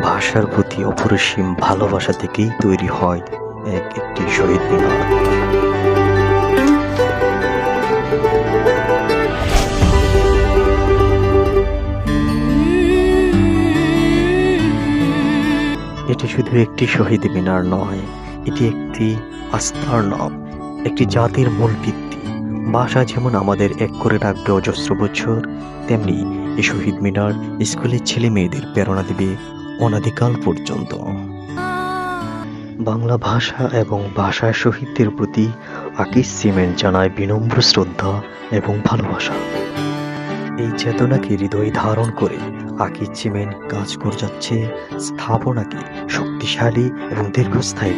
ভাষার প্রতি অপরিসীম ভালোবাসা থেকেই তৈরি হয় একটি শহীদ মিনার। এটি শুধু একটি শহীদ মিনার নয়, এটি একটি আস্থার নাম, একটি জাতির মূল ভিত্তি। ভাষা যেমন আমাদের এক করে রাখবে অজস্র বছর, তেমনি এই শহীদ মিনার স্কুলের ছেলে মেয়েদের প্রেরণা দেবে অনাদিকাল পর্যন্ত। বাংলা ভাষা এবং ভাষার শহীদদের প্রতি আকিজ সিমেন্ট জানায় বিনম্র শ্রদ্ধা এবং ভালোবাসা। এই চেতনাকে হৃদয়ে ধারণ করে আকিজ সিমেন্ট কাজ করে যাচ্ছে স্থাপনাকে শক্তিশালী এবং দীর্ঘস্থায়ী